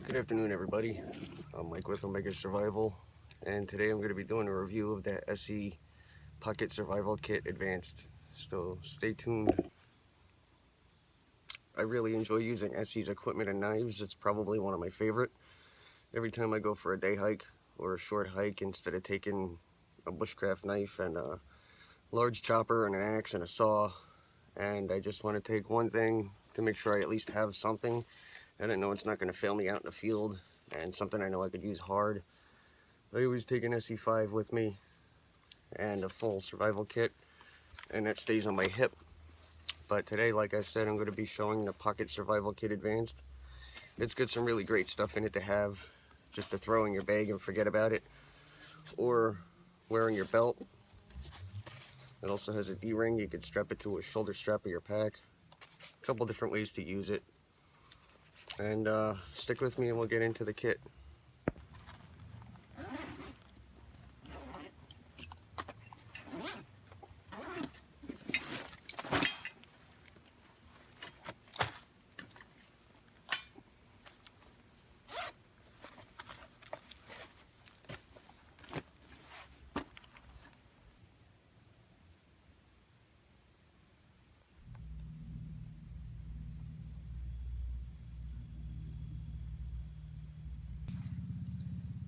Good afternoon, everybody. I'm Mike with Omega Survival, and today I'm going to be doing a review of the ESEE Pocket Survival Kit Advanced. So stay tuned. I really enjoy using ESEE's equipment and knives. It's probably one of my favorite. Every time I go for a day hike or a short hike, instead of taking a bushcraft knife and a large chopper and an axe and a saw, and I just want to take one thing to make sure I at least have something, and I know it's not going to fail me out in the field, and something I know I could use hard. I always take an ESEE 5 with me and a full survival kit, and that stays on my hip. But today, like I said, I'm going to be showing the Pocket Survival Kit Advanced. It's got some really great stuff in it to have, just to throw in your bag and forget about it, or wearing your belt. It also has a D-ring. You could strap it to a shoulder strap of your pack. A couple different ways to use it. And stick with me and we'll get into the kit.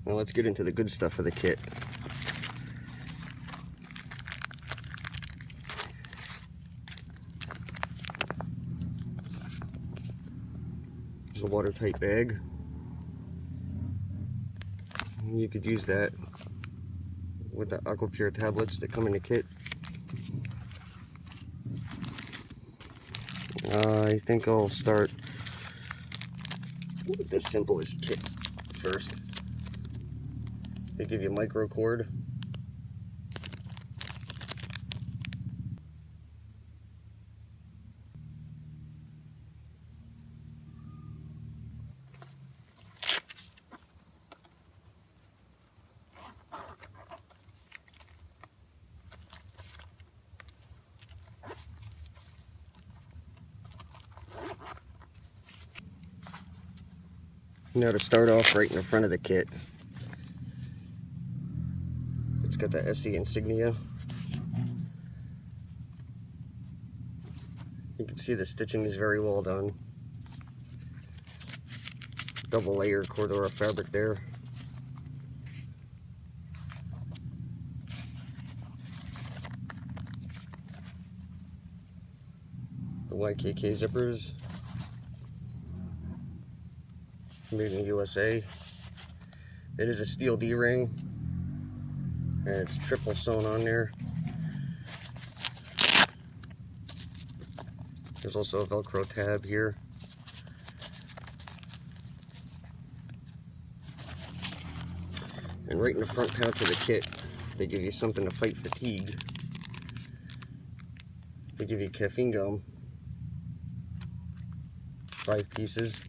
Now let's get into the good stuff of the kit. There's a watertight bag. You could use that with the Aquapure tablets that come in the kit. I think I'll start with the simplest kit first. They give you micro cord. Now to start off, right in the front of the kit, it's got the ESEE insignia. You can see the stitching is very well done. Double layer Cordura fabric there. The YKK zippers, made in the USA. It is a steel D-ring, and it's triple sewn on there. There's also a Velcro tab here. And right in the front pouch of the kit, they give you something to fight fatigue. They give you caffeine gum, 5 pieces.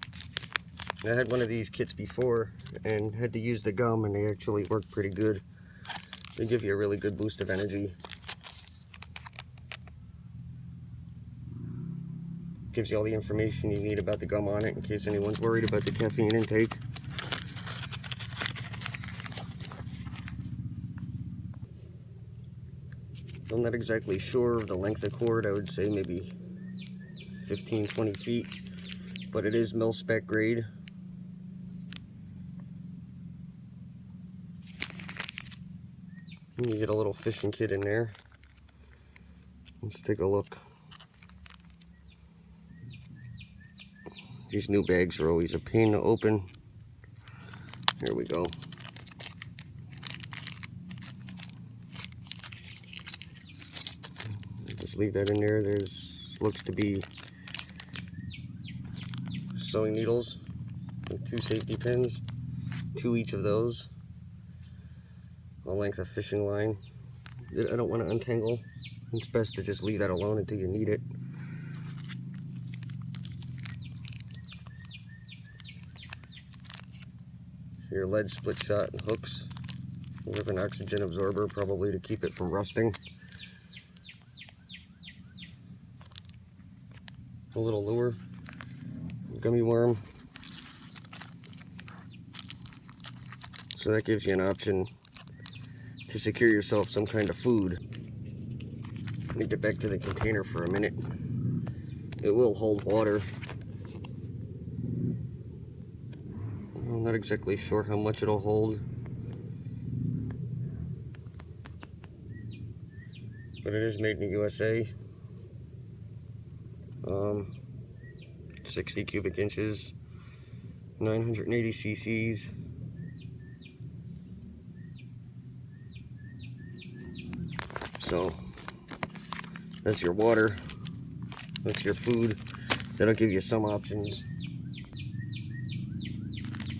I had one of these kits before and had to use the gum, and they actually work pretty good. They give you a really good boost of energy. Gives you all the information you need about the gum on it in case anyone's worried about the caffeine intake. I'm not exactly sure of the length of cord. I would say maybe 15-20 feet, but it is mil-spec grade. You get a little fishing kit in there. Let's take a look. These new bags are always a pain to open. Here we go. Just leave that in there. There's looks to be sewing needles with 2 safety pins, 2 each of those. A length of fishing line. I don't want to untangle. It's best to just leave that alone until you need it. Your lead split shot and hooks with an oxygen absorber, probably to keep it from rusting. A little lure, gummy worm, So that gives you an option to secure yourself some kind of food. Let me get back to the container for a minute. It will hold water. I'm not exactly sure how much it'll hold, but it is made in the USA. 60 cubic inches, 980 cc's. So that's your water, that's your food. That'll give you some options.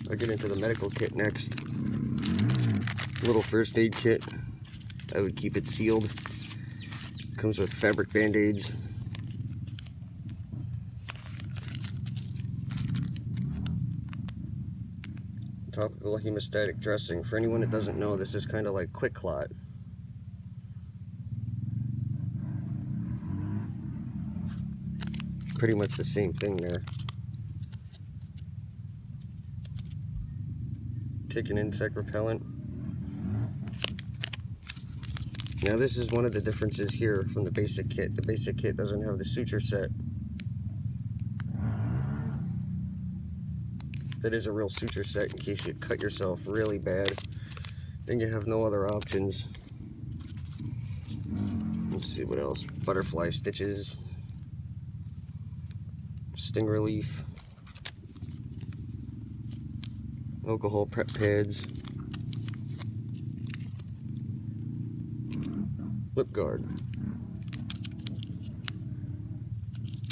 I'll get into the medical kit next. Little first aid kit. I would keep it sealed. Comes with fabric band-aids. Topical hemostatic dressing. For anyone that doesn't know, this is kind of like Quick Clot. Pretty much the same thing there. Tick and insect repellent. Now this is one of the differences here from the basic kit. The basic kit doesn't have the suture set. That is a real suture set in case you cut yourself really bad. Then you have no other options. Let's see what else. Butterfly stitches. Sting relief. Alcohol prep pads. Lip guard.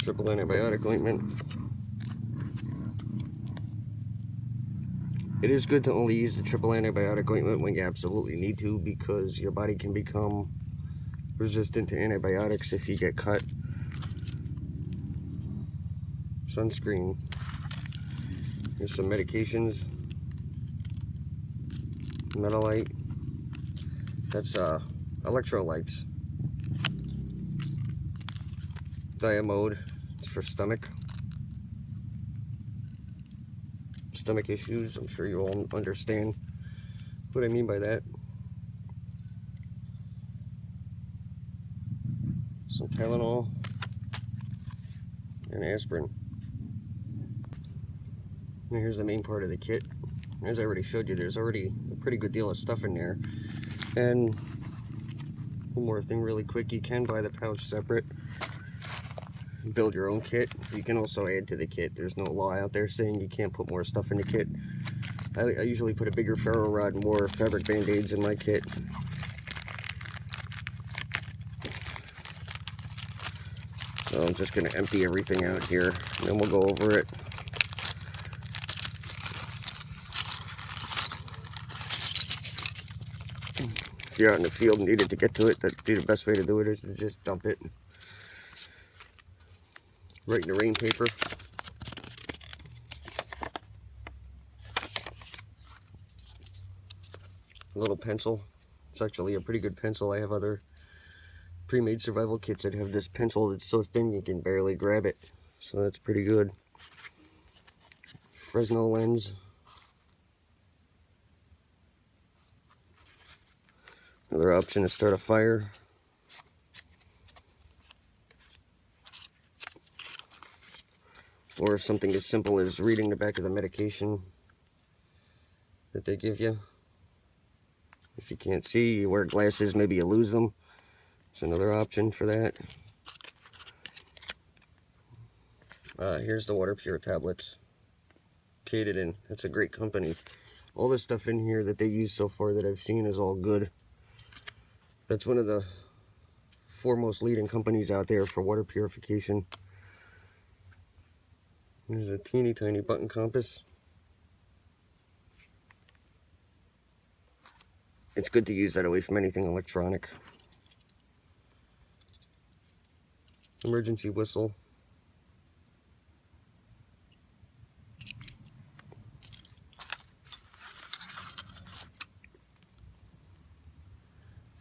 Triple antibiotic ointment. It is good to only use the triple antibiotic ointment when you absolutely need to, because your body can become resistant to antibiotics if you get cut. Sunscreen. Here's some medications. Metalite. That's electrolytes. Diamode. It's for stomach issues. I'm sure you all understand what I mean by that. Some Tylenol and aspirin. And here's the main part of the kit. As I already showed you, there's already a pretty good deal of stuff in there. And one more thing really quick, you can buy the pouch separate. Build your own kit. You can also add to the kit. There's no law out there saying you can't put more stuff in the kit. I usually put a bigger ferro rod and more fabric band-aids in my kit. So I'm just going to empty everything out here, and then we'll go over it. If you're out in the field and needed to get to it, that'd be the best way to do it, is to just dump it right in the rain paper. A little pencil. It's actually a pretty good pencil. I have other pre-made survival kits that have this pencil that's so thin you can barely grab it. So that's pretty good. Fresnel lens. Another option to start a fire. Or something as simple as reading the back of the medication that they give you. If you can't see, you wear glasses, maybe you lose them. It's another option for that. Here's the water pure tablets. Katadyn. That's a great company. All the stuff in here that they use so far that I've seen is all good. That's one of the foremost leading companies out there for water purification. There's a teeny tiny button compass. It's good to use that away from anything electronic. Emergency whistle.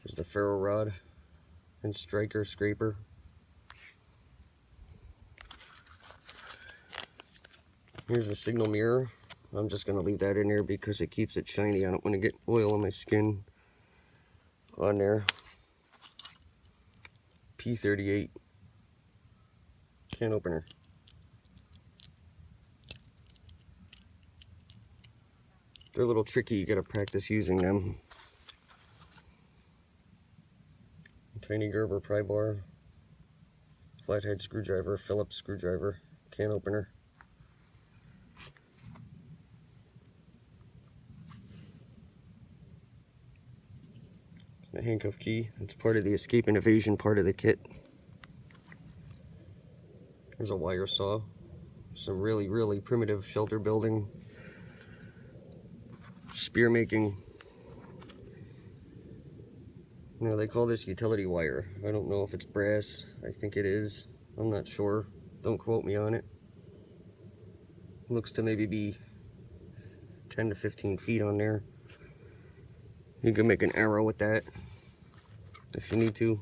There's the ferro rod and striker scraper. Here's the signal mirror. I'm just going to leave that in there because it keeps it shiny. I don't want to get oil on my skin on there. P38 can opener. They're a little tricky, you gotta practice using them. Tiny Gerber pry bar, flathead screwdriver, Phillips screwdriver, can opener. The handcuff key, it's part of the escape and evasion part of the kit. There's a wire saw, some really primitive shelter building, spear making. Now they call this utility wire. I don't know if it's brass. I think it is. I'm not sure. Don't quote me on it. Looks to maybe be 10 to 15 feet on there. You can make an arrow with that if you need to.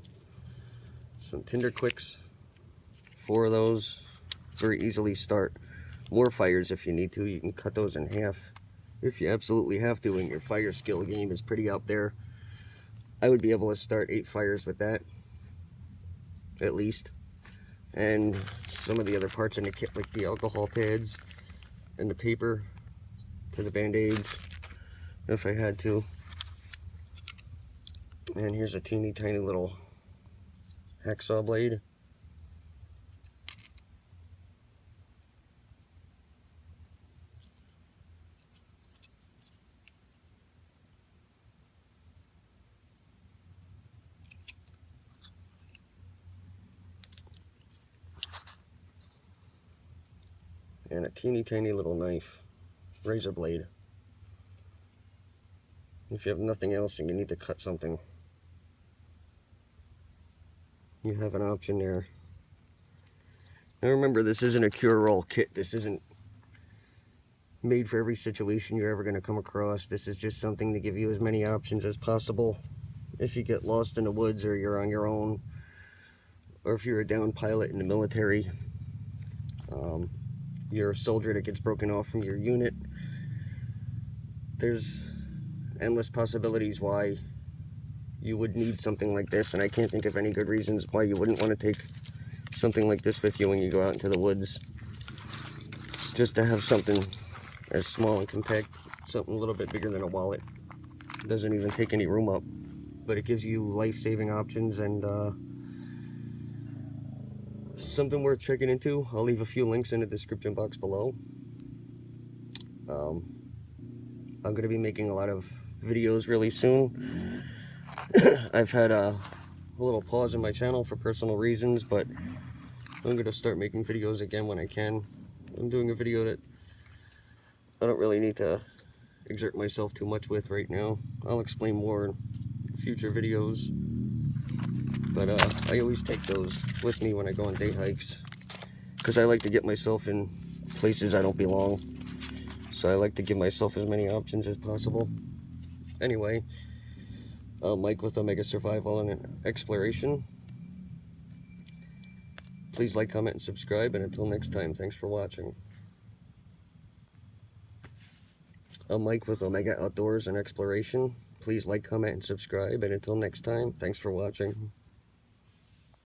Some tinder quicks. 4 of those. Very easily start. More fires if you need to. You can cut those in half if you absolutely have to, and your fire skill game is pretty up there. I would be able to start 8 fires with that, at least. And some of the other parts in the kit, like the alcohol pads and the paper to the band-aids, if I had to. And here's a teeny tiny little hacksaw blade. And a teeny tiny little knife, razor blade. If you have nothing else and you need to cut something, you have an option there. Now remember, this isn't a cure-all kit. This isn't made for every situation you're ever going to come across. This is just something to give you as many options as possible if you get lost in the woods, or you're on your own, or if you're a downed pilot in the military, you're a soldier that gets broken off from your unit. There's endless possibilities why you would need something like this, and I can't think of any good reasons why you wouldn't want to take something like this with you when you go out into the woods. Just to have something as small and compact, something a little bit bigger than a wallet. It doesn't even take any room up, but it gives you life-saving options, and something worth checking into. I'll leave a few links in the description box below. I'm going to be making a lot of videos really soon. I've had a little pause in my channel for personal reasons, but I'm going to start making videos again when I can. I'm doing a video that I don't really need to exert myself too much with right now. I'll explain more in future videos. But I always take those with me when I go on day hikes, because I like to get myself in places I don't belong. So I like to give myself as many options as possible. Anyway, Mike with Omega Survival and Exploration. Please like, comment, and subscribe, and until next time, thanks for watching. I'm Mike with Omega Outdoors and Exploration. Please like, comment, and subscribe, and until next time, thanks for watching.